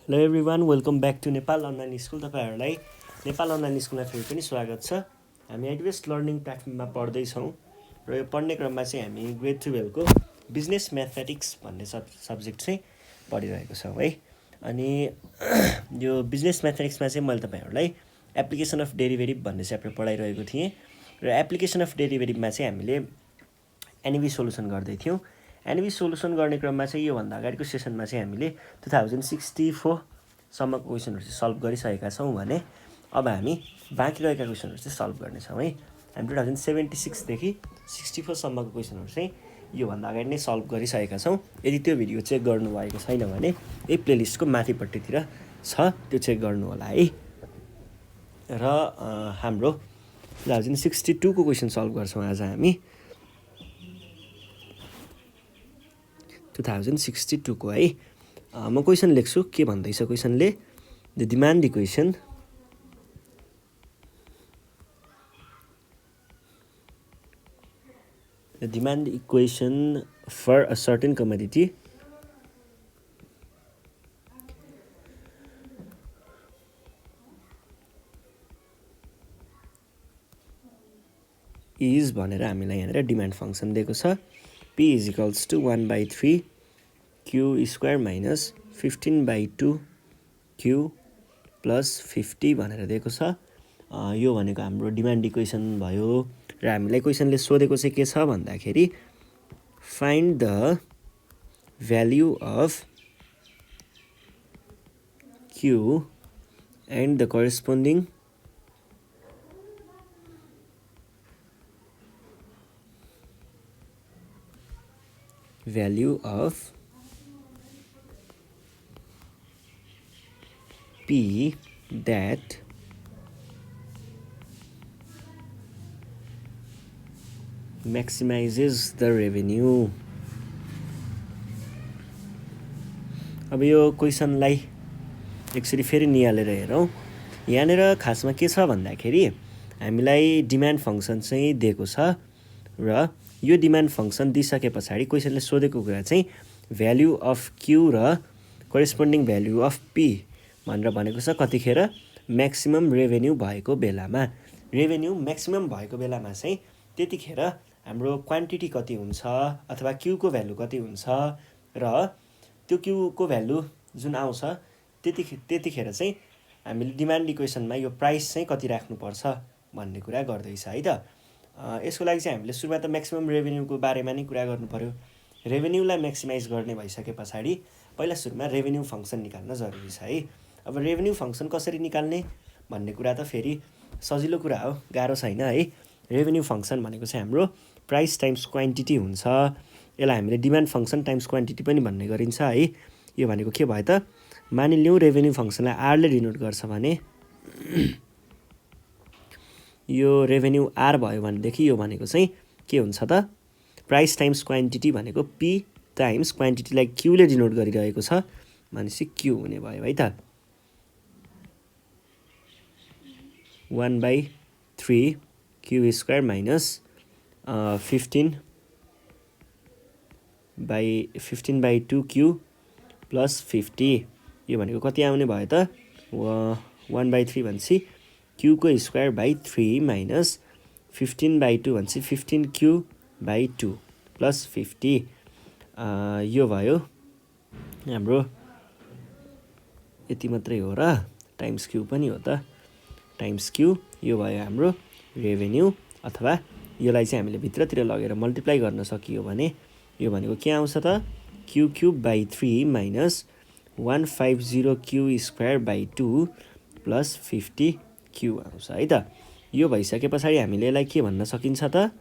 Hello everyone, welcome back to Nepal online school. तपाईँहरूलाई Nepal online स्कुलमा फेरि पनि स्वागत छ। हामी एडभेस्ट लर्निङ प्लेटफर्ममा पढ्दैछौँ र यो पढ्ने क्रममा चाहिँ हामी ग्रेड 12को बिजनेस म्याथमेटिक्स भन्ने सब्जेक्ट चाहिँ पढिरहेको छौँ है। अनि यो बिजनेस म्याथमेटिक्समा चाहिँ मैले तपाईँहरूलाई एप्लिकेसन अफ डेरिभेटिभ भन्ने च्याप्टर पढाइरहेको थिएँ र एप्लिकेसन अफ डेरिभेटिभमा चाहिँ हामीले एनइभी सोल्युसन गर्दै थियौँ। एनइभी सोल्युसन गर्ने क्रममा चाहिँ योभन्दा अगाडिको सेसनमा चाहिँ हामीले 2064 सम्मको क्वेसनहरू चाहिँ सल्भ गरिसकेका छौँ भने अब हामी बाँकी रहेका क्वेसनहरू चाहिँ सल्भ गर्नेछौँ है। हामी 2076 देखि 64 सम्मको क्वेसनहरू चाहिँ योभन्दा अगाडि नै सल्भ गरिसकेका छौँ। यदि त्यो भिडियो चेक गर्नुभएको छैन भने यही प्लेलिस्टको माथिपट्टितिर छ, त्यो चेक गर्नु होला है। र हाम्रो 2062 को क्वेसन सल्भ गर्छौँ आज हामी। 2062 को है। म क्वेसन लेख्छु, के भन्दैछ क्वेसनले। The demand equation for a certain commodity is भनेर हामीलाई यहाँनिर डिमान्ड फङ्सन दिएको छ। P is equals to 1/3 Q square minus 15/2 Q plus 50 भनेर दिएको छ। यो भनेको हाम्रो डिमान्ड इक्वेसन भयो र हामीलाई क्वेसनले सोधेको चाहिँ के छ भन्दाखेरि find the value of Q and the corresponding value of P that maximizes the revenue। अब यो क्वेसनलाई एकचोटि फेरि निहालेर हेरौँ। यहाँनिर खासमा के छ भन्दाखेरि हामीलाई डिमान्ड फङ्सन चाहिँ दिएको छ र यो डिमान्ड फङ्सन दिइसके पछाडि क्वेसनले सोधेको कुरा चाहिँ भ्याल्यु अफ क्यू र करेस्पोन्डिङ भ्याल्यु अफ पी भनेर भनेको छ। कतिखेर म्याक्सिमम रेभेन्यू भएको बेलामा, रेभेन्यू म्याक्सिमम भएको बेलामा चाहिँ त्यतिखेर हाम्रो क्वान्टिटी कति हुन्छ अथवा क्यूको भ्यालु कति हुन्छ र त्यो क्यूको भ्यालु जुन आउँछ त्यतिखेर चाहिँ हामीले डिमान्ड इक्वेसनमा यो प्राइस चाहिँ कति राख्नुपर्छ भन्ने कुरा गर्दैछ है त। यसको लागि चाहिँ हामीले सुरुमा त म्याक्सिमम रेभेन्यूको बारेमा नै कुरा गर्नु पर्यो। रेभेन्यूलाई म्याक्सिमाइज गर्ने भइसके पछाडि पहिला सुरुमा रेभेन्यू फङ्सन निकाल्न जरुरी छ है। अब रेभेन्यू फङ्सन कसरी निकाल्ने भन्ने कुरा त फेरि सजिलो कुरा हो, गाह्रो छैन है। रेभेन्यू फङ्सन भनेको चाहिँ हाम्रो प्राइस टाइम्स क्वान्टिटी हुन्छ। यसलाई हामीले डिमान्ड फङ्सन टाइम्स क्वान्टिटी पनि भन्ने गरिन्छ है। यो भनेको के भयो त, मानिलिउँ रेभेन्यू फङ्सनलाई आरले डिनोट गर्छ भने यो रेभेन्यू आर भयो भनेदेखि यो भनेको चाहिँ के हुन्छ त, प्राइस टाइम्स क्वान्टिटी भनेको पी टाइम्स क्वान्टिटीलाई क्यूले डिनोट गरिरहेको छ भनेपछि क्यू हुने भयो है त। 1/3 Q square minus 15/2 Q plus 50। यो भनेको कति आउने भयो त, 1/3 भनेपछि क्यूको स्क्वायर बाई 3 माइनस 15/2 भनेपछि 15Q/2 प्लस 50। यो भयो हाम्रो, यति मात्रै हो र टाइम्स क्यू पनि हो त, टाइम्स क्यू। यो भयो हाम्रो रेभेन्यू, अथवा यसलाई चाहिँ हामीले भित्रतिर लगेर मल्टिप्लाई गर्न सकियो भने यो भनेको के आउँछ त, Q³/3 minus 150Q²/2 plus 50Q आउँछ है त। यो भइसके पछाडि हामीले यसलाई के भन्न सकिन्छ त,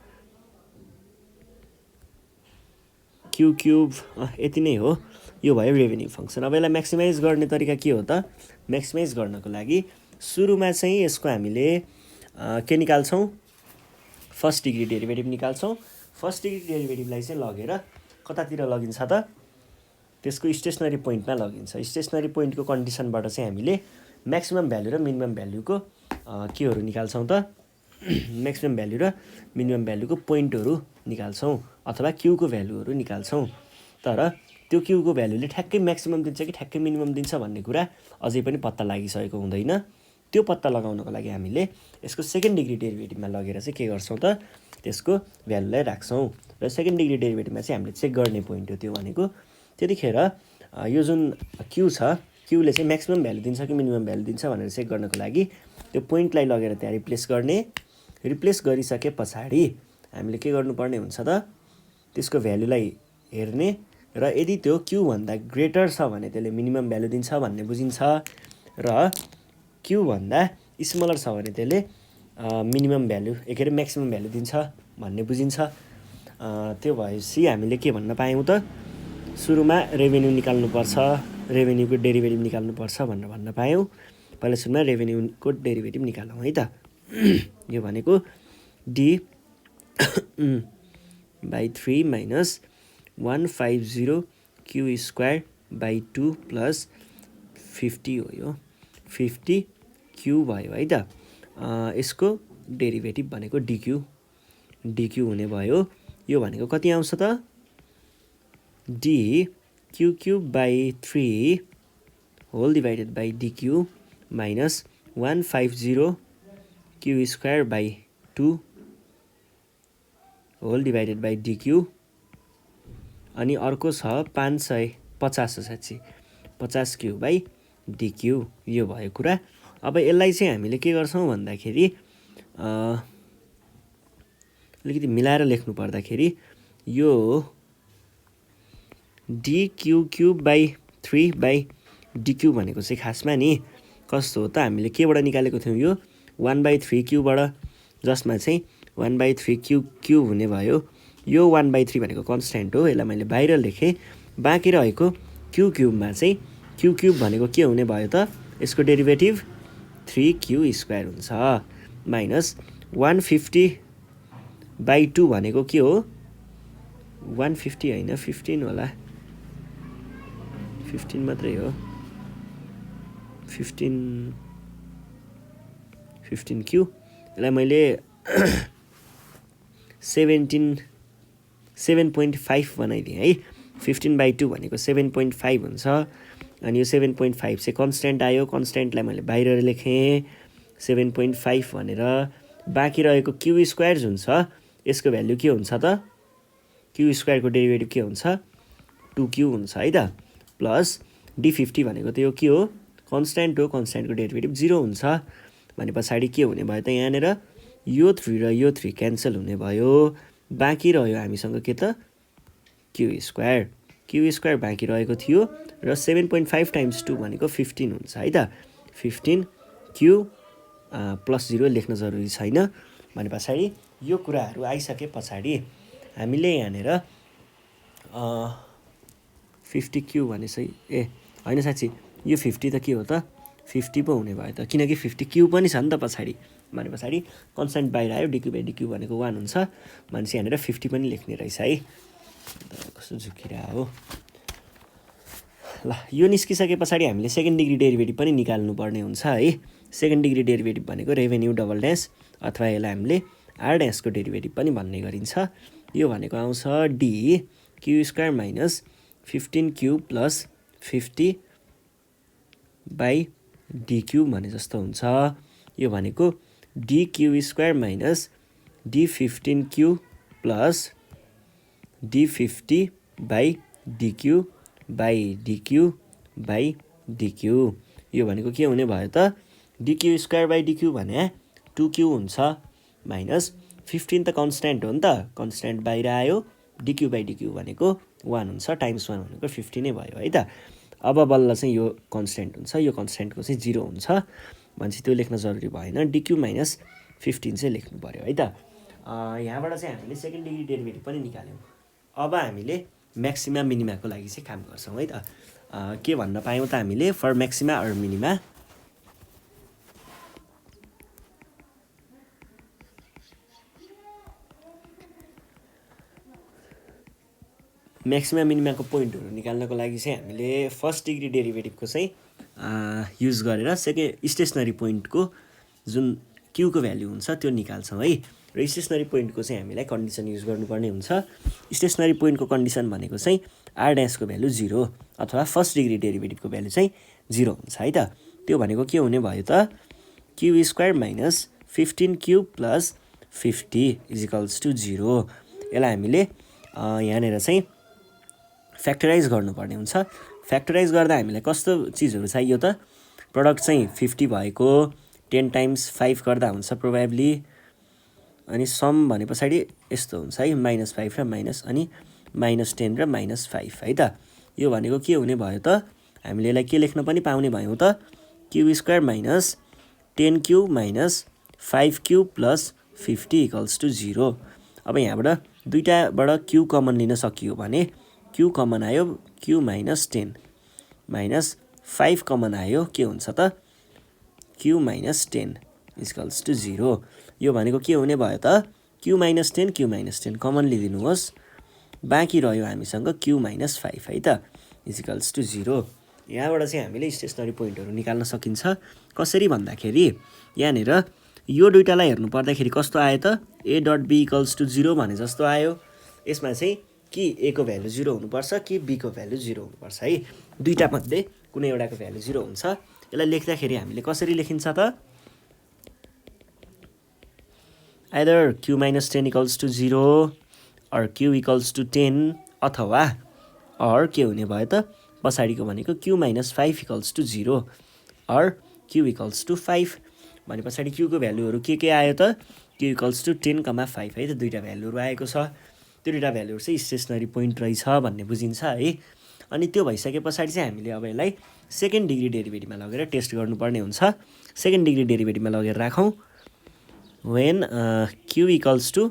Q³। यति नै हो, यो भयो रेभेन्यू फङ्सन। अब यसलाई म्याक्सिमाइज गर्ने तरिका के हो त, म्याक्सिमाइज गर्नको लागि सुरुमा चाहिँ यसको हामीले के निकाल्छौँ, फर्स्ट डिग्री डेरिभेटिभ निकाल्छौँ। फर्स्ट डिग्री डेरिभेटिभलाई चाहिँ लगेर कतातिर लगिन्छ त, त्यसको स्टेसनरी पोइन्टमा लगिन्छ। स्टेसनरी पोइन्टको कन्डिसनबाट चाहिँ हामीले म्याक्सिमम भ्यालु र मिनिमम भ्यालुको केहरू निकाल्छौँ त, म्याक्सिमम भ्यालु र मिनिमम भ्यालुको पोइन्टहरू निकाल्छौँ अथवा क्यूको भ्यालुहरू निकाल्छौँ। तर त्यो क्यूको भ्यालुले ठ्याक्कै म्याक्सिमम दिन्छ कि ठ्याक्कै मिनिमम दिन्छ भन्ने कुरा अझै पनि पत्ता लागिसकेको हुँदैन। त्यो पत्ता लगाउनको लागि हामीले यसको सेकेन्ड डिग्री डेरिभेटिभमा लगेर चाहिँ के गर्छौँ त त्यसको भ्यालुलाई राख्छौँ र सेकेन्ड डिग्री डेरिभेटिभमा चाहिँ हामीले चेक गर्ने पोइन्ट हो त्यो भनेको। त्यतिखेर यो जुन क्यू छ क्यूले चाहिँ म्याक्सिमम भ्यालु दिन्छ कि मिनिमम भ्यालु दिन्छ भनेर चेक गर्नको लागि त्यो पोइन्टलाई लगेर त्यहाँ रिप्लेस गर्ने। रिप्लेस गरिसके पछाडि हामीले के गर्नुपर्ने हुन्छ त त्यसको भ्यालुलाई हेर्ने र यदि त्यो क्यूभन्दा ग्रेटर छ भने त्यसले मिनिमम भ्यालु दिन्छ भन्ने बुझिन्छ र क्यूभन्दा स्मलर छ भने त्यसले मिनिमम भ्यालु के अरे म्याक्सिमम भ्यालु दिन्छ भन्ने बुझिन्छ। त्यो भएपछि हामीले के भन्न पायौँ त सुरुमा रेभेन्यू निकाल्नुपर्छ, रेभेन्यूको डेरिभेटिभ निकाल्नुपर्छ भनेर भन्न पायौँ। पहिला सुरुमा रेभेन्यूको डेरिभेटिभ निकालौँ है त। यो भनेको D by 3 minus 150 q square by 2 plus 50 हो। यो 50 क्यू भयो है त। यसको डेरिभेटिभ भनेको डिक्यू हुने भयो। यो भनेको कति आउँछ त d q cube by 3 whole divided by dQ minus 150 q square by 2 whole divided by d q अनि अर्को छ 50 क्यू बाई डिक्यू। यो भयो कुरा। अब यसलाई चाहिँ हामीले के गर्छौँ भन्दाखेरि अलिकति मिलाएर लेख्नु पर्दाखेरि यो D q cube by 3 by dQ भनेको चाहिँ खासमा नि कस्तो हो त हामीले केबाट निकालेको थियौँ यो 1/3 क्यूबाट जसमा चाहिँ 1/3 क्यू हुने भयो। यो 1/3 भनेको कन्स्ट्यान्ट हो, यसलाई मैले बाहिर लेखेँ। बाँकी रहेको क्यू क्यूबमा चाहिँ क्यू क्यूब भनेको के हुने भयो त यसको डेरिभेटिभ 3q स्क्वायर हुन्छ माइनस 150/2 भनेको के हो 150 होइन 15 होला, 15 मात्रै हो। 15 क्यू यसलाई मैले 7.5 बनाइदिएँ है। 15/2 भनेको 7.5 हुन्छ अनि यो 7.5 चाहिँ कन्स्ट्यान्ट आयो। कन्स्ट्यान्टलाई मैले बाहिर लेखेँ 7.5 भनेर। बाँकी रहेको क्यू स्क्वायर जुन छ यसको भ्यालु के हुन्छ त क्यू स्क्वायरको डेरिभेटिभ के हुन्छ 2q हुन्छ है त। प्लस d50 भनेको त यो के हो कन्स्ट्यान्ट हो, कन्स्ट्यान्टको डेरिभेटिभ 0 हुन्छ भने पछाडि के हुने भयो त यहाँनिर यो 3 र यो 3 क्यान्सल हुने भयो। बाँकी रह्यो हामीसँग के त क्यू स्क्वायर बाँकी रहेको थियो र 7.5 टाइम्स 2 भनेको 15 हुन्छ है त। 15 क्यू प्लस 0 लेख्न जरुरी छैन भने पछाडि यो कुराहरू आइसके पछाडि हामीले यहाँनिर 50 क्यू भने चाहिँ होइन साँच्ची यो 50 त के हो त 50 पो हुने भयो त किनकि 50 क्यू पनि छ नि त पछाडि भने पछाडि कन्स्ट्यान्ट बाहिर आयो। डिक्यू बाई डिक्यू भनेको 1 हुन्छ भनेपछि यहाँनिर 50 पनि लेख्ने रहेछ है। कस्तो झुकिरा हो। ल यो निस्किसके पछाडि हामीले सेकेन्ड डिग्री डेरिभेटिभ पनि निकाल्नु पर्ने हुन्छ है। सेकेन्ड डिग्री डेरिभेटिभ भनेको रेभेन्यू डबल ड्यास अथवा यसलाई हामीले आर ड्यासको डेरिभेटिभ पनि भन्ने गरिन्छ। यो भनेको आउँछ D Q square minus 15q plus 50/डिक्यू भने जस्तो हुन्छ। यो भनेको D Q square minus d15q plus d50/डिक्यू यो भनेको के हुने भयो त डिक्यू स्क्वायर बाई डिक्यू भने 2q हुन्छ माइनस 15 त कन्स्ट्यान्ट हो नि त, कन्स्ट्यान्ट बाहिर आयो। डिक्यू बाई डिक्यू भनेको 1 हुन्छ टाइम्स 1 भनेको 50 नै भयो है त। अब बल्ल चाहिँ यो कन्स्ट्यान्ट हुन्छ, यो कन्स्ट्यान्टको चाहिँ 0 हुन्छ भनेपछि त्यो लेख्न जरुरी भएन। डिक्यू माइनस 15 चाहिँ लेख्नु पर्यो है त। यहाँबाट चाहिँ हामीले सेकेन्ड डिग्री डेरिभेटिभ पनि निकाल्यौँ। अब हामीले म्याक्सिमा मिनिमाको लागि चाहिँ काम गर्छौँ है त। के भन्न पायौँ त हामीले for maxima or minima maxima मिनिमाको पोइन्टहरू निकाल्नको लागि चाहिँ हामीले फर्स्ट डिग्री डेरिभेटिभको चाहिँ युज गरेर सेकेन्ड स्टेसनरी पोइन्टको जुन क्यूको भ्याल्यु हुन्छ त्यो निकाल्छौँ है। र स्टेसनरी पोइन्टको चाहिँ हामीलाई कन्डिसन युज गर्नुपर्ने हुन्छ। स्टेसनरी पोइन्टको कन्डिसन भनेको चाहिँ आर ड्यासको भ्यालु 0 अथवा फर्स्ट डिग्री डेरिभेटिभको भ्यालु चाहिँ 0 हुन्छ है त। त्यो भनेको के हुने भयो त, q square minus 15 cube plus 50 equals to 0। यसलाई हामीले यहाँनिर चाहिँ फ्याक्टराइज गर्नुपर्ने हुन्छ। फ्याक्टराइज गर्दा हामीलाई कस्तो चिजहरू चाहियो त, प्रडक्ट चाहिँ 50 भएको 10 टाइम्स 5 गर्दा हुन्छ प्रोबेबली, अनि सम भने पछाडि यस्तो हुन्छ है, -5 र माइनस अनि -10 र -5 है त। यो भनेको के हुने भयो त, हामीले यसलाई के लेख्न पनि पाउने भयौँ त, q square minus 10 cube minus 5 cube plus 50 equals to 0। अब यहाँबाट दुईटाबाट क्यु कमन लिन सकियो भने क्यु कमन आयो क्यु माइनस 10 माइनस 5 कमन आयो के हुन्छ त, क्यु माइनस 10 इक्वल्स टु 0। यो भनेको के हुने भयो त, क्यु माइनस 10 कमन लिदिनुहोस्, बाँकी रह्यो हामीसँग क्यु माइनस 5 है त इजिकल्स टु 0। यहाँबाट चाहिँ हामीले स्टेसनरी पोइन्टहरू निकाल्न सकिन्छ। कसरी भन्दाखेरि यहाँनिर यो दुईटालाई हेर्नु पर्दाखेरि कस्तो आयो त, ए डट बी इक्वल्स टु 0 भने जस्तो आयो। यसमा चाहिँ कि ए को भ्यालु 0 हुनुपर्छ कि बी को भ्यालु 0 हुनुपर्छ है, दुईटा मध्ये कुनै एउटाको भ्यालु 0 हुन्छ। यसलाई लेख्दाखेरि हामीले कसरी लेखिन्छ त, either q minus 10 equals to 0 or q equals to 10 अथवा अर के हुने भयो त, पछाडिको भनेको q minus 5 equals to 0 or q equals to 5 भने पछाडि क्युको भ्यालुहरू के आयो त, क्यु इक्वल्स टु 10,5 है त, दुईटा भ्यालुहरू आएको छ। त्यो दुईटा भ्यालुहरू चाहिँ स्टेसनरी पोइन्ट रहेछ भन्ने बुझिन्छ है। अनि त्यो भइसके पछाडि चाहिँ हामीले अब यसलाई सेकेन्ड डिग्री डेरिभेटिभमा लगेर टेस्ट गर्नुपर्ने हुन्छ। सेकेन्ड डिग्री डेरिभेटिभमा लगेर राखौँ, वेन क्यु इक्वल्स टु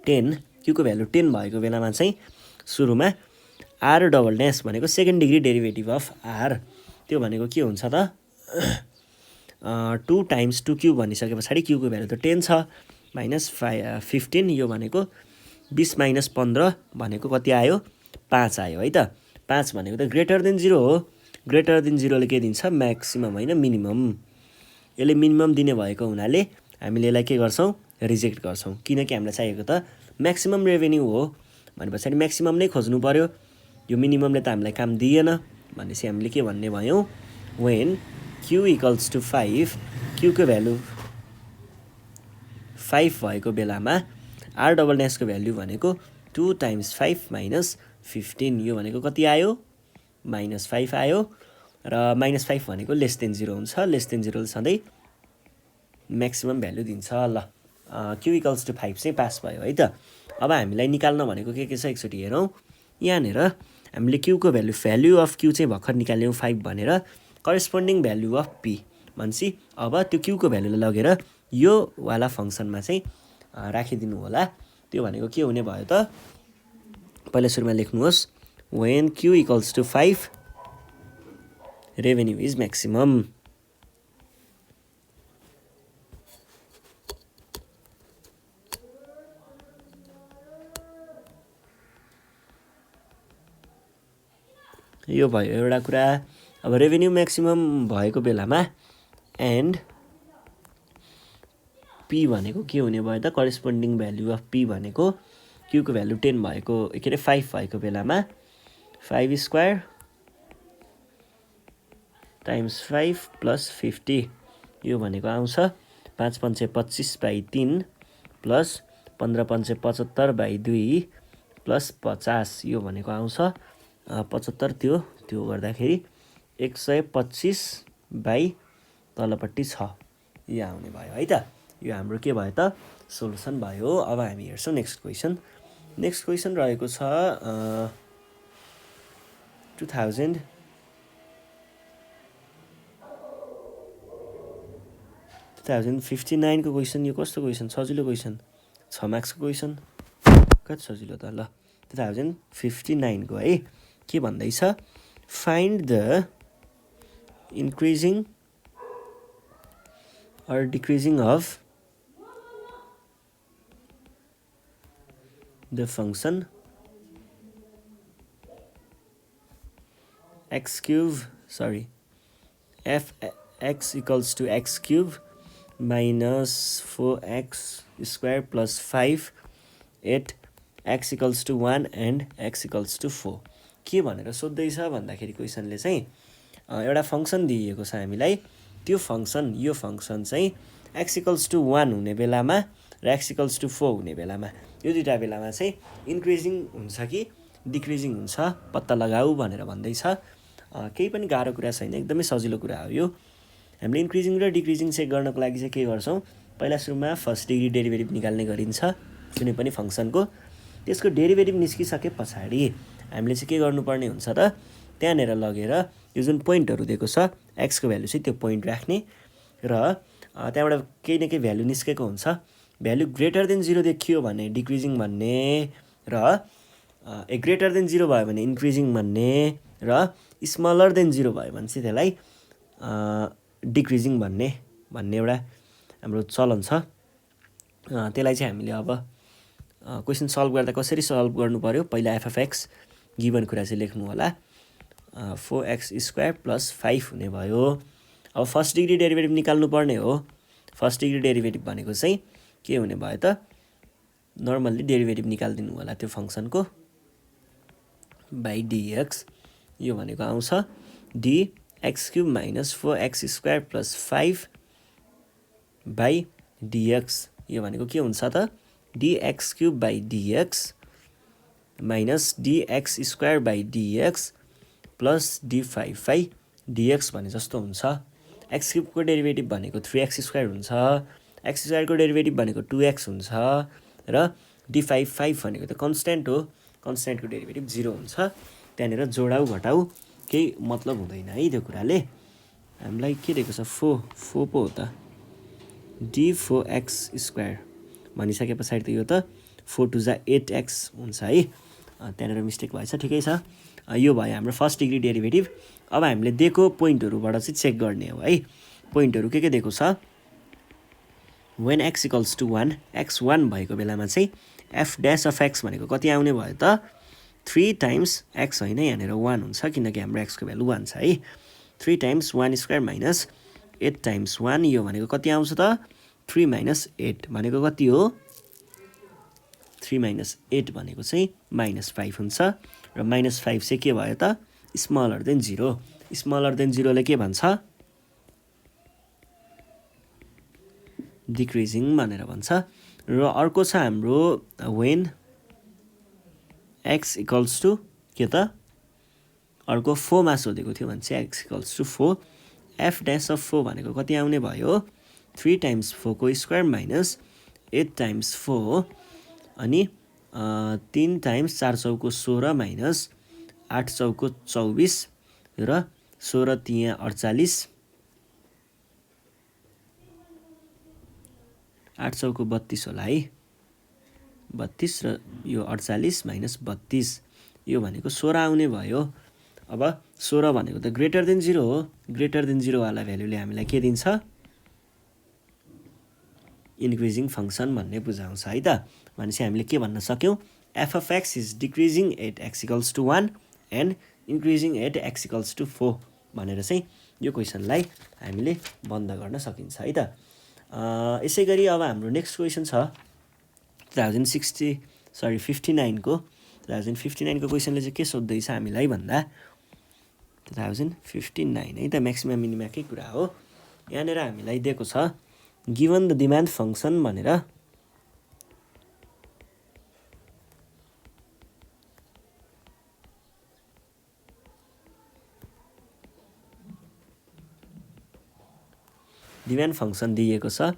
10, क्युको भ्यालु 10 भएको बेलामा चाहिँ सुरुमा आर डबल ड्यास भनेको second degree derivative of R, त्यो भनेको के हुन्छ त, 2 टाइम्स 2 क्युब भनिसके पछाडि क्युको भ्यालु त 10 छ, माइनस 15, यो भनेको 20 माइनस 15 भनेको कति आयो, 5 आयो है त। 5 भनेको त ग्रेटर देन 0 हो, ग्रेटर देन 0ले के दिन्छ, म्याक्सिमम होइन मिनिमम। यसले मिनिमम दिने भएको हुनाले हामीले यसलाई के गर्छौँ, रिजेक्ट गर्छौँ, किनकि हामीलाई चाहिएको त म्याक्सिमम रेभेन्यू हो भने पछाडि म्याक्सिमम नै खोज्नु पर्यो। यो मिनिममले त हामीलाई काम दिएन भनेपछि हामीले के भन्ने भयौँ, वेन क्यु इक्वल्स टु 5, क्युको भ्यालु 5 भएको बेलामा आर डबल ड्यासको भ्यालु भनेको 2 टाइम्स 5 माइनस 15, यो भनेको कति आयो, -5 आयो। र -5 भनेको लेस देन 0 हुन्छ, लेस देन 0 सधैँ म्याक्सिमम भ्यालु दिन्छ। ल क्यु इक्वल्स टु 5 चाहिँ पास भयो है त। अब हामीलाई निकाल्न भनेको के छ एकचोटि हेरौँ। यहाँनिर हामीले क्युको भ्यालु अफ क्यु चाहिँ भर्खर निकाल्यौँ 5 भनेर, करेस्पोन्डिङ भ्यालु अफ पी भनेपछि अब त्यो क्युको भ्यालुलाई लगेर यो वाला फङ्सनमा चाहिँ राखिदिनु होला। त्यो भनेको के हुने भयो त, पहिला सुरुमा लेख्नुहोस्, when Q equals to 5 revenue is maximum. यो भयो एउटा कुरा। अब रेभेन्यू म्याक्सिमम भएको बेलामा एन्ड पी भनेको के हुने भयो त, करेस्पोन्डिङ भ्यालु अफ पी भनेको क्युको भ्यालु 10 भएको के अरे 5 भएको बेलामा 5 स्क्वायर टाइम्स 5 प्लस 50, यो भनेको आउँछ 5 पंचे 25/3 प्लस 15 पंचे 75/2 प्लस 50, यो भनेको आउँछ 75, त्यो गर्दाखेरि 125 बाई तलपट्टि 6, यो आउने भयो है त। यो हाम्रो के भयो त, सोलुसन भयो। अब हामी हेर्छौँ नेक्स्ट क्वेसन। नेक्स्ट क्वेसन रहेको छ 2059 को क्वेसन। यो कस्तो क्वेसन, सजिलो क्वेसन, 6 मार्क्सको क्वेसन, कति सजिलो त। ल 2059 को है, के भन्दैछ, find the increasing or decreasing of the function f(x equals to x cube minus 4x square plus 5 at x equals to 1 and x equals to 4 के भनेर सोध्दैछ भन्दाखेरि क्वेसनले चाहिँ एउटा फङ्सन दिइएको छ हामीलाई। त्यो फङ्सन यो फङ्सन चाहिँ x इक्वल्स टु 1 हुने बेलामा र x इक्वल्स टु 4 हुने बेलामा यो दुईवटा बेलामा चाहिँ इन्क्रिजिङ हुन्छ कि डिक्रिजिङ हुन्छ पत्ता लगाऊ भनेर भन्दैछ। केही पनि गाह्रो कुरा छैन, एकदमै सजिलो कुरा हो यो। हामीले इन्क्रिजिङ र डिक्रिजिङ चेक गर्नको लागि चाहिँ के गर्छौँ, पहिला सुरुमा फर्स्ट डिग्री डेरिभेटिभ निकाल्ने गरिन्छ कुनै पनि फङ्सनको। त्यसको डेरिभेटिभ निस्किसके पछाडि हामीले चाहिँ के गर्नुपर्ने हुन्छ त, त्यहाँनिर लगेर यो जुन पोइन्टहरू दिएको छ एक्सको भ्यालु चाहिँ त्यो पोइन्ट राख्ने र त्यहाँबाट केही न केही भ्यालु निस्केको हुन्छ। भ्यालु ग्रेटर देन 0 देखियो भने डिक्रिजिङ भन्ने र ग्रेटर देन 0 भयो भने इन्क्रिजिङ भन्ने र स्मलर देन 0 भयो भने चाहिँ त्यसलाई डिक्रिजिङ भन्ने एउटा हाम्रो चलन छ। त्यसलाई चाहिँ हामीले अब क्वेसन सल्भ गर्दा कसरी सल्भ गर्नु पर्यो, पहिला एफ अफ एक्स गिभन कुरा चाहिँ लेख्नु होला। 4x स्क्वायर प्लस 5 हुने भयो। अब फर्स्ट डिग्री डेरिभेटिभ निकाल्नु पर्ने हो। फर्स्ट डिग्री डेरिभेटिभ भनेको चाहिँ के हुने भयो त, नर्मल्ली डेरिभेटिभ निकालिदिनु होला त्यो फङ्सनको बाई डिएक्स। यो भनेको आउँछ dx cube minus 4x square plus 5 by dx. यो भनेको के हुन्छ त, dx cube by dx minus dx square by dx plus डी5 बाई डिएक्स भने जस्तो हुन्छ। एक्स क्युबको डेरिभेटिभ भनेको 3x स्क्वायर हुन्छ, एक्स स्क्वायरको डेरिभेटिभ भनेको 2x हुन्छ र डी5 5 भनेको त कन्सट्यान्ट हो, कन्सट्यान्टको डेरिभेटिभ 0 हुन्छ। त्यहाँनिर जोडाउ घटाउ केही मतलब हुँदैन है त्यो कुराले। हामीलाई के दिएको छ, 4 पो हो त, d4x स्क्वायर भनिसके पछाडि त यो त 4 टु जा 8x हुन्छ है। त्यहाँनिर मिस्टेक भएछ, ठिकै छ। यो भयो हाम्रो फर्स्ट डिग्री डेरिभेटिभ। अब हामीले दिएको पोइन्टहरूबाट चाहिँ चेक गर्ने हो है। पोइन्टहरू के दिएको छ, when x equals to 1 x 1 भएको बेलामा चाहिँ एफ ड्यास अफ x भनेको कति आउने भयो त, 3 टाइम्स x होइन, यहाँनिर 1 हुन्छ किनकि हाम्रो x को भ्यालु 1 छ है। 3 टाइम्स 1 स्क्वायर माइनस 8 टाइम्स 1 यो भनेको कति आउँछ त, 3 माइनस 8 भनेको कति हो, 3 माइनस 8 भनेको चाहिँ माइनस 5 हुन्छ र माइनस 5 चाहिँ के भयो त, स्मलर देन 0। स्मलर देन 0 ले के भन्छ, डिक्रिजिङ भनेर भन्छ। र अर्को छ हाम्रो वेन x इक्वल्स टु के त, अर्को 4 मा सोधेको थियो भने चाहिँ x equals to 4 f dash of 4 भनेको कति आउने भयो, 3 टाइम्स 4 को स्क्वायर माइनस 8 टाइम्स 4 अनि 3 टाइम्स 4 चौको 16 माइनस 8 चौको 24 र 16 तिया 48, 8 चौको 32 होला है, 32 र यो 48 माइनस 32 यो भनेको 16 आउने भयो। अब 16 भनेको त ग्रेटर देन 0 हो, ग्रेटर देन 0 वाला भ्यालुले हामीलाई के दिन्छ, इन्क्रिजिङ फङ्सन भन्ने बुझाउँछ है त। भनेपछि हामीले के भन्न सक्यौँ, f of x is decreasing at x equals to 1 and increasing at x equals to 4 भनेर चाहिँ यो क्वेसनलाई हामीले बन्द गर्न सकिन्छ है त। यसै गरी अब हाम्रो नेक्स्ट क्वेसन छ 2059 को क्वेसनले चाहिँ के सोध्दैछ हामीलाई भन्दा 2059 है त, म्याक्सिमम मिनिमाकै कुरा हो। यहाँनिर हामीलाई दिएको छ गिभन द डिमान्ड फङ्सन भनेर। डिमान्ड फङ्सन दिएको छ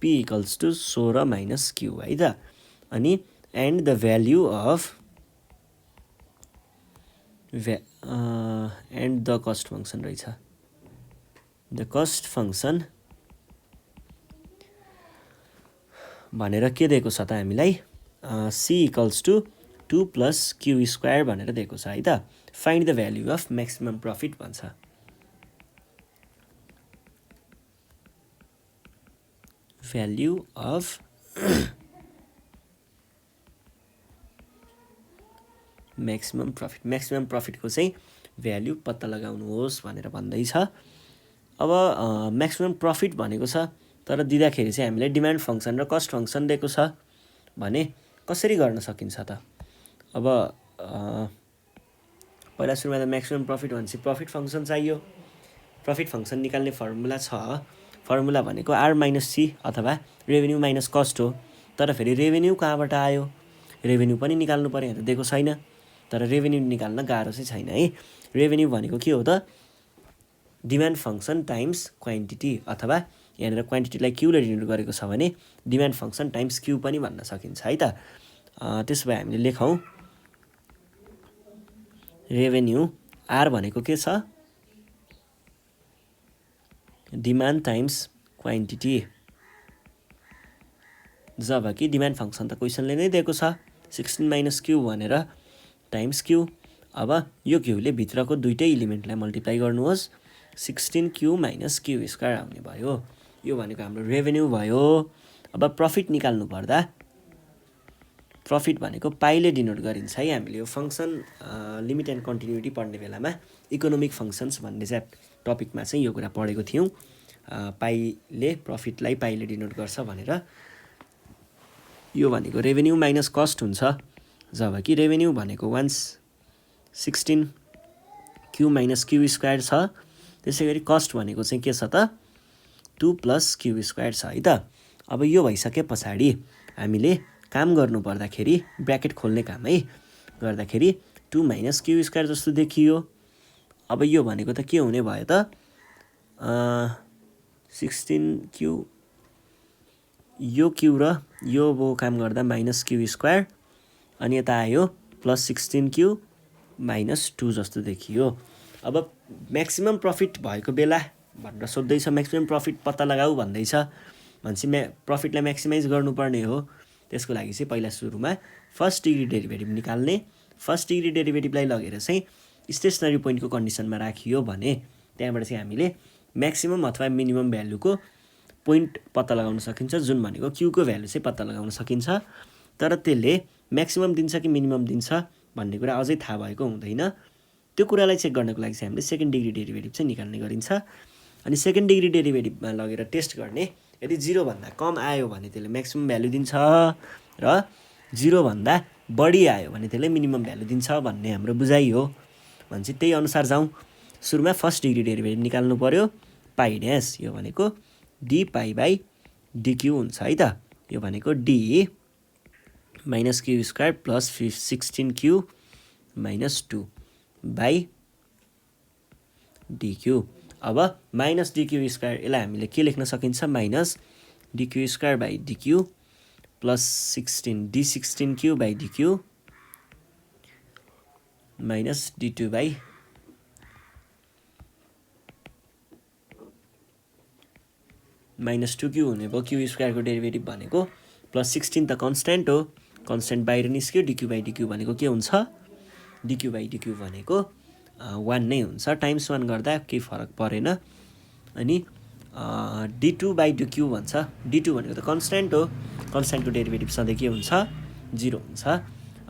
p equals to 16 minus q है त, अनि and the value of and the cost function रहेछ, द कस्ट फङ्सन भनेर के दिएको छ त हामीलाई, c equals to 2 plus q square भनेर दिएको छ है त। Find the value of maximum profit भन्छ। Value of maximum profit, maximum प्रफिटको चाहिँ भ्याल्यु पत्ता लगाउनुहोस् भनेर भन्दैछ। अब म्याक्सिमम प्रफिट भनेको छ तर दिँदाखेरि चाहिँ हामीलाई डिमान्ड फङ्सन र कस्ट फङ्सन दिएको छ भने कसरी गर्न सकिन्छ त? अब पहिला सुरुमा त म्याक्सिमम प्रफिट भनेपछि प्रफिट फङ्सन चाहियो। प्रफिट फङ्सन निकाल्ने फर्मुला छ, फर्मुला भनेको आर माइनस सी अथवा रेभेन्यू माइनस कस्ट हो। तर फेरि रेभेन्यू कहाँबाट आयो? रेभेन्यू पनि निकाल्नु पर्यो, यहाँ त दिएको छैन। तर रेभेन्यू निकाल्न गाह्रो चाहिँ छैन है। रेभेन्यू भनेको के हो त? डिमान्ड फङ्सन टाइम्स क्वान्टिटी, अथवा यहाँनिर क्वान्टिटीलाई क्यूले डिनोट गरेको छ भने डिमान्ड फङ्सन टाइम्स क्यू पनि भन्न सकिन्छ है त। त्यसो भए हामीले लेखौँ रेभेन्यू आर भनेको के छ? डिमान्ड टाइम्स क्वान्टिटी, जब कि डिमान्ड फङ्सन त क्वेसनले नै दिएको छ 16 माइनस क्यू भनेर टाइम्स क्यू। अब यो क्यूले भित्रको दुइटै इलिमेन्टलाई मल्टिप्लाई गर्नुहोस्, 16 क्यू माइनस क्यू स्क्वायर आउने भयो। यो भनेको हाम्रो रेभेन्यू भयो। अब प्रफिट निकाल्नु पर्दा प्रफिट भनेको पाइले डिनोट गरिन्छ है। हामीले यो फङ्सन लिमिट एन्ड कन्टिन्युटी पढ्ने बेलामा इकोनोमिक फङ्सन्स भन्ने चाहिँ टपिकमा चाहिँ यो कुरा पढेको थियौँ। पाइले प्रफिटलाई पाइले डिनोट गर्छ भनेर। यो भनेको रेभेन्यू माइनस कस्ट हुन्छ, जब कि रेभेन्यू भनेको 116 क्यू माइनस क्यू स्क्वायर छ। त्यसै गरी कस्ट भनेको चाहिँ के छ त? 2 प्लस क्यू स्क्वायर छ है त। अब यो भइसके पछाडि हामीले काम गर्नु पर्दाखेरि ब्र्याकेट खोल्ने काम है गर्दाखेरि 2 माइनस क्यू स्क्वायर जस्तो देखियो। अब यो भनेको त के हुने भयो त? 16 क्यू, यो क्यू र यो काम गर्दा माइनस क्यू स्क्वायर, अनि यता आयो प्लस 16 क्यू माइनस 2 जस्तो देखियो। अब म्याक्सिमम प्रफिट भएको बेला भनेर सोध्दैछ, म्याक्सिमम प्रफिट पत्ता लगाऊ भन्दैछ भनेपछि प्रफिटलाई म्याक्सिमाइज गर्नुपर्ने हो। त्यसको लागि चाहिँ पहिला सुरुमा फर्स्ट डिग्री डेरिभेटिभ निकाल्ने। फर्स्ट डिग्री डेरिभेटिभलाई लगेर चाहिँ स्टेसनरी पोइन्टको कन्डिसनमा राखियो भने त्यहाँबाट चाहिँ हामीले म्याक्सिमम अथवा मिनिमम भ्यालुको पोइन्ट पत्ता लगाउन सकिन्छ, जुन भनेको क्यूको भ्यालु चाहिँ पत्ता लगाउन सकिन्छ। तर त्यसले म्याक्सिमम दिन्छ कि मिनिमम दिन्छ भन्ने कुरा अझै थाहा भएको हुँदैन। त्यो कुरालाई चेक गर्नको लागि चाहिँ हामीले सेकेन्ड डिग्री डेरिभेटिभ चाहिँ निकाल्ने गरिन्छ। अनि सेकेन्ड डिग्री डेरिभेटिभमा लगेर टेस्ट गर्ने, यदि 0 भन्दा कम आयो भने त्यसले म्याक्सिमम भ्यालु दिन्छ र 0 भन्दा बढी आयो भने त्यसले मिनिमम भ्यालु दिन्छ भन्ने हाम्रो बुझाइ हो। भनेपछि त्यही अनुसार जाउँ। सुरुमा फर्स्ट डिग्री डेरिभेटिभ निकाल्नु पर्यो। पाइ ड्यास, यो भनेको डी पाइ बाई डिक्यू हुन्छ है त। यो भनेको D minus Q square plus 16 Q minus 2 by dq. अब माइनस डिक्यू स्क्वायर, यसलाई हामीले के लेख्न सकिन्छ? Minus dq square by dq plus 16 डी16 क्यू बाई डिक्यू माइनस डी2 बाई माइनस 2 क्यू हुने भयो। क्यू स्क्वायरको डेरिभेटिभ भनेको प्लस 16 त कन्सटेन्ट हो, कन्सटेन्ट बाहिर निस्क्यो। डिक्यू बाई डिक्यू भनेको के हुन्छ? डिक्यू बाई डिक्यू भनेको 1 नै हुन्छ। टाइम्स 1 गर्दा केही फरक परेन। अनि डी2 बाई डिक्यू भन्छ। डी2 भनेको त कन्सटेन्ट हो, कन्सटेन्टको डेरिभेटिभ सधैँ के हुन्छ? 0 हुन्छ।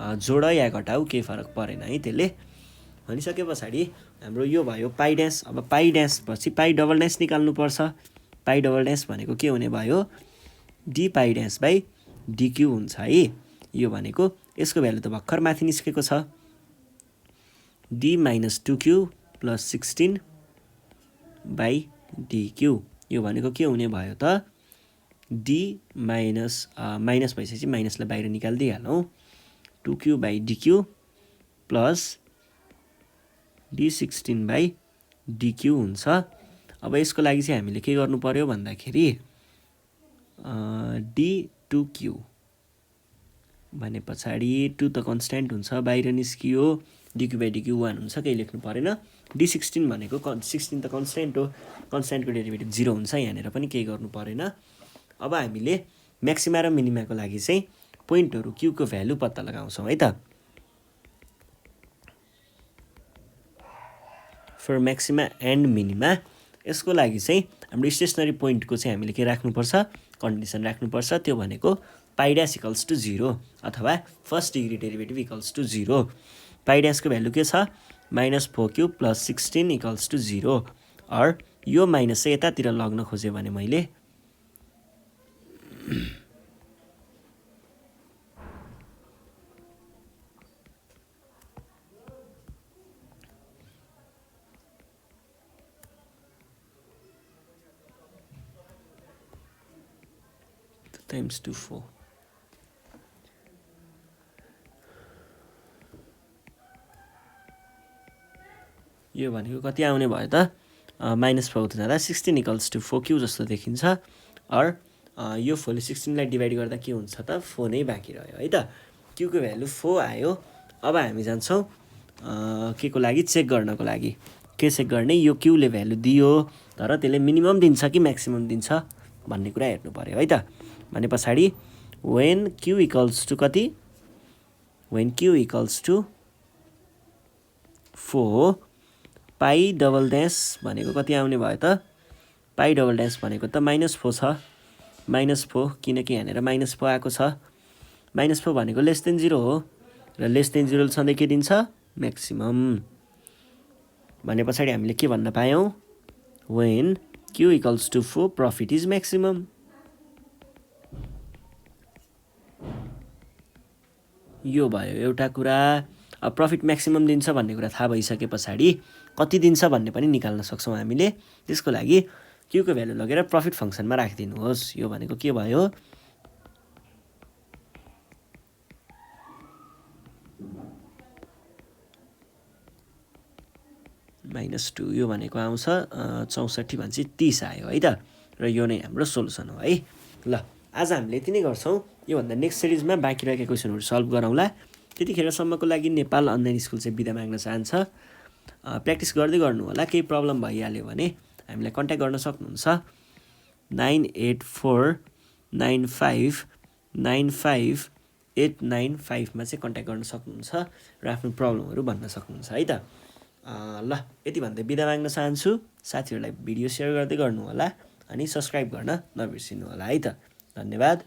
जोड या घटाउ केही फरक परेन है त्यसले। भनिसके पछाडि हाम्रो यो भयो पाइ ड्यास। अब पाइ ड्यास पछि पाइ डबल ड्यास निकाल्नुपर्छ। पाइ डबल ड्यास भनेको के हुने भयो? डी पाइ ड्यास बाई डिक्यू हुन्छ है। यो भनेको यसको भ्यालु त भर्खर माथि निस्केको छ, D minus 2 Q plus 16 by dQ. यो भनेको के हुने भयो त? डी माइनस माइनस भइसकेपछि माइनसलाई बाहिर निकालिदिइहालौँ। 2 क्यू बाई डिक्यू प्लस डी16 बाई डिक्यू हुन्छ। अब यसको लागि चाहिँ हामीले के गर्नु पर्यो भन्दाखेरि डी2 क्यू भने पछाडि 2 त कन्सटेन्ट हुन्छ, बाहिर निस्कियो। डिक्यू बाई डिक्यू 1 हुन्छ, केही लेख्नु परेन। डी16 भनेको 16 त कन्सटेन्ट हो, कन्सटेन्टको डेरिभेटिभ 0 हुन्छ, यहाँनिर पनि केही गर्नु परेन। अब हामीले म्याक्सिमा र मिनिमाको लागि चाहिँ पोइन्टहरू क्यूको भ्यालु पत्ता लगाउँछौँ है त। फर म्याक्सिमा एन्ड मिनिमा, यसको लागि चाहिँ हाम्रो स्टेसनरी पोइन्टको चाहिँ हामीले के राख्नुपर्छ? कन्डिसन राख्नुपर्छ। त्यो भनेको पाइ ड्यास इक्वल्स टु 0 अथवा first degree derivative equals to 0। पाइ ड्यासको भ्यालु के छ? Minus 4 q plus 16 equals to 0। Or यो माइनस चाहिँ यतातिर लग्न खोजेँ भने मैले times 2 4 यो भनेको कति आउने भयो त -4 हुँदै जाँदा 16 इक्वल्स टु 4 क्यू जस्तो देखिन्छ अर यो 4 ले 16 लाई डिभाइड गर्दा के हुन्छ त 4 नै बाँकी रह्यो है त क्यू को भ्यालु 4 आयो अब हामी जान्छौं के को लागि चेक गर्नको लागि के चेक गर्ने यो क्यू ले भ्यालु दियो तर त्यसले मिनिमम दिन्छ कि म्याक्सिमम दिन्छ भन्ने कुरा हेर्नु पर्यो है त भने पछाडी when q equals to कति when q equals to 4 pie double dash भनेको कति आउने भयो त पाई डबल ड्याश भनेको त -4 छ -4 किनकि यहाँनेर -4 आएको छ -4 भनेको लेस देन 0 हो र लेस देन 0 सधैँ के दिन्छ म्याक्सिमम भने पछाडी हामीले के भन्न पायौं when q equals to 4 profit is maximum यो भयो एउटा कुरा अब प्रॉफिट म्याक्सिमम दिन्छ भन्ने कुरा थाहा भइसके पछाडी कति दिन्छ भन्ने पनि निकाल्न सक्छौं हामीले त्यसको लागि q को भ्यालु लगेर प्रॉफिट फंक्सनमा राखिदिनुहोस् यो भनेको के भयो -2 यो भनेको आउँछ 64 भन्छ 30 आयो है त र यो नै हाम्रो सोलुसन हो है ल आज हामीले यति नै गर्छौं यो भन्दा नेक्स्ट सिरिजमा बाँकी रहेका क्वेशनहरु सल्भ गरौँला त्यतिखेरसम्मको लागि नेपाल अनलाइन स्कुल चाहिँ बिदा माग्न चाहन्छ प्र्याक्टिस गर्दै गर्नु होला केही प्रब्लम भइहाल्यो भने हामीलाई कन्ट्याक्ट गर्न सक्नुहुन्छ 9844959589 मा चाहिँ कन्ट्याक्ट गर्न सक्नुहुन्छ र आफ्नो प्रब्लमहरु भन्न सक्नुहुन्छ है त ल यति भन्दै बिदा माग्न चाहन्छु साथीहरुलाई भिडियो शेयर गर्दै गर्नु होला अनि सब्स्क्राइब गर्न नबिर्सिनु होला है त धन्यवाद